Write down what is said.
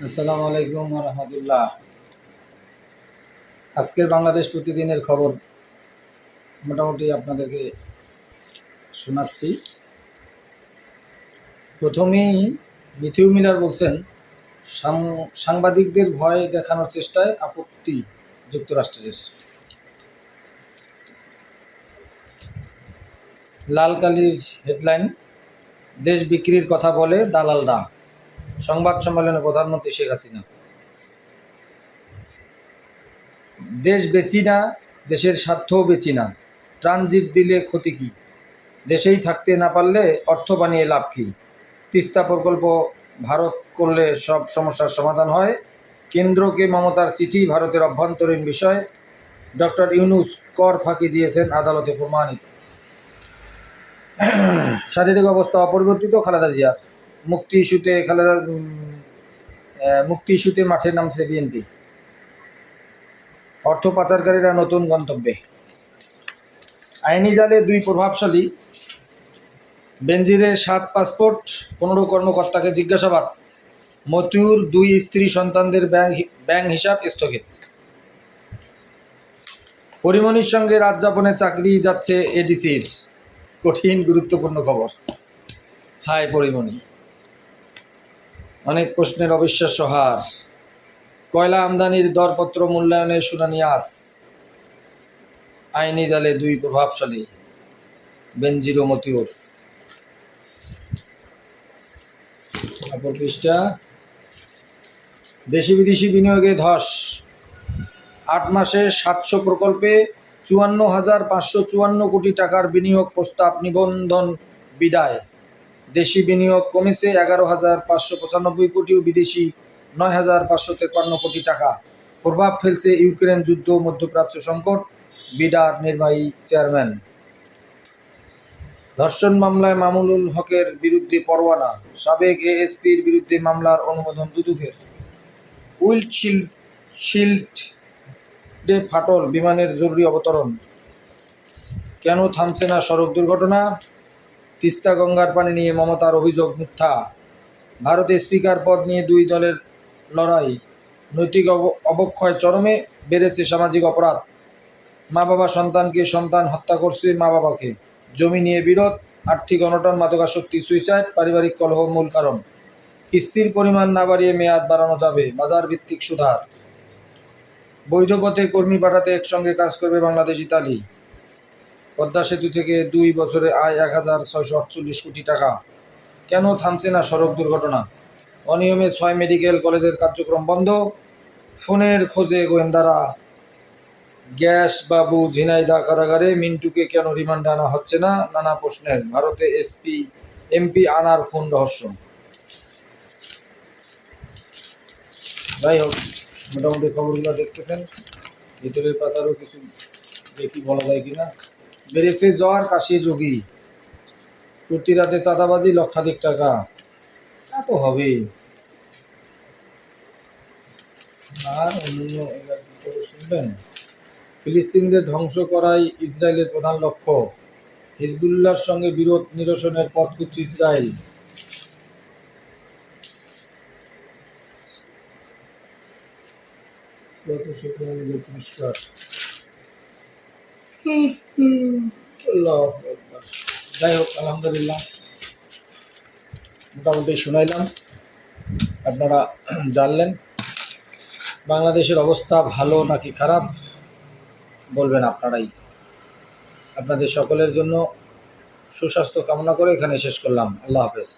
আসসালামু আলাইকুম রহমতুল্লাহ। আজকের বাংলাদেশ প্রতিদিনের খবর মোটামুটি আপনাদেরকে শোনাচ্ছি। প্রথমেই মিথিউ মিলার বলছেন, সাংবাদিকদের ভয় দেখানোর চেষ্টায় আপত্তি যুক্তরাষ্ট্রের। লাল কালির হেডলাইন, দেশ বিক্রির কথা বলে দালালরা। সংবাদ সম্মেলনে প্রধানমন্ত্রী শেখ হাসিনা, দেশ বেচি না, দেশের স্বার্থও বেচি না, ট্রানজিট দিলে ক্ষতি কী, দেশেই থাকতে না পারলে অর্থ বানিয়ে লাভ কী, তিস্তা প্রকল্প ভারত করলে সব সমস্যার সমাধান হয়, কেন্দ্রকে মমতার চিঠি ভারতের অভ্যন্তরীণ বিষয়, ডক্টর ইউনূস কর ফাঁকি দিয়েছেন আদালতে প্রমাণিত। শারীরিক অবস্থা অপরিবর্তিত খালেদা জিয়ার, মুক্তি ইস্যুতে মাঠে নামছে বিএনপি। অর্থ পাচারকারীরা নতুন গন্তব্যে। আইনি জালে দুই প্রভাবশালী, বেনজিরের 7 পাসপোর্ট, 15 কর্মকর্তাকে জিজ্ঞাসাবাদ। মতিউর 2 স্ত্রী সন্তানদের ব্যাংক হিসাব স্থগিত। পরিমণির সঙ্গে রাত যাপনে চাকরি যাচ্ছে এডিসির, কঠিন গুরুত্বপূর্ণ খবর। হায় পরিমণি, অনেক প্রশ্নের অবিশ্বাস্য হার। কয়লা আমদানির দরপত্র মূল্যায়নের শুনানি আজ। আইনি জালে দুই প্রভাবশালী, বেনজির ও মতিউর। অপর পৃষ্ঠা, দেশি বিদেশি বিনিয়োগে ধস। 8 মাসে 700 প্রকল্পে 54,554 কোটি টাকার বিনিয়োগ প্রস্তাব নিবন্ধন বিদায়। দেশি বিনিয়োগ কমেছে 11,595 কোটি ও বিদেশি 9,553 কোটি টাকা। প্রভাব ফেলছে ইউক্রেন যুদ্ধ, মধ্যপ্রাচ্য সংকট, বিডার নির্বাহী চেয়ারম্যান। ধর্ষণ মামলায় মামুনুল হকের বিরুদ্ধে পরোয়ানা, সাবেক এএসপির বিরুদ্ধে মামলার অনুমোদন দুদকের। উইন্ডশিল্ডে ফাটল, বিমানের জরুরি অবতরণ। কেন থামছে না সড়ক দুর্ঘটনা? তিস্তা গঙ্গার পানি নিয়ে মমতার অভিযোগ মিথ্যা। ভারতে স্পিকার পদ নিয়ে দুই দলের লড়াই। নৈতিক অবক্ষয় চরমে, বেড়েছে সামাজিক অপরাধ। মা বাবা সন্তানকে, সন্তান হত্যা করছে মা বাবাকে। জমি নিয়ে বিরোধ, আর্থিক অনটন, মাদকাসক্তি, সুইসাইড, পারিবারিক কলহ মূল কারণ। কিস্তির পরিমাণ না বাড়িয়ে মেয়াদ বাড়ানো যাবে, বাজার ভিত্তিক সুদহার। বৈধ পথে কর্মী পাঠাতে একসঙ্গে কাজ করবে বাংলাদেশ ইতালি। পদ্মা সেতু থেকে 2 বছরে আয় 1,648 কোটি টাকা। কেন থামছে না সড়ক দুর্ঘটনা? অনিয়মে 6 মেডিকেল কলেজের কার্যক্রম বন্ধ। ফোনের খোঁজে গোয়েন্দারা। গ্যাস বাবু ঝিনাইদহ কারাগারে, মিন্টুকে কেন রিমান্ডে আনা হচ্ছে না? নানা প্রশ্নের। ভারতে এমপি আনার খুন রহস্য। যাই হোক, মোটামুটি খবরগুলো দেখতেছেন। ভিতরের পাতারও কিছু দেখি বলা যায় কিনা। বেড়েছে জ্বর, কাশির রোগী। প্রতি রাতে চাঁদাবাজি, লক্ষাধিক টাকা। তা তো হবেই। আর অন্য শুনবেন, ফিলিস্তিনদের ধ্বংস করাই ইসরায়েলের প্রধান লক্ষ্য। হিজবুল্লাহর সঙ্গে বিরোধ নিরসনের পথ খুঁজছে ইসরায়েল। গত শুক্রবার পুরস্কার। যাই হোক, আলহামদুলিল্লাহ, মোটামুটি শোনাইলাম, আপনারা জানলেন। বাংলাদেশের অবস্থা ভালো নাকি খারাপ বলবেন আপনারাই। আপনাদের সকলের জন্য সুস্বাস্থ্য কামনা করে এখানে শেষ করলাম। আল্লাহ হাফেজ।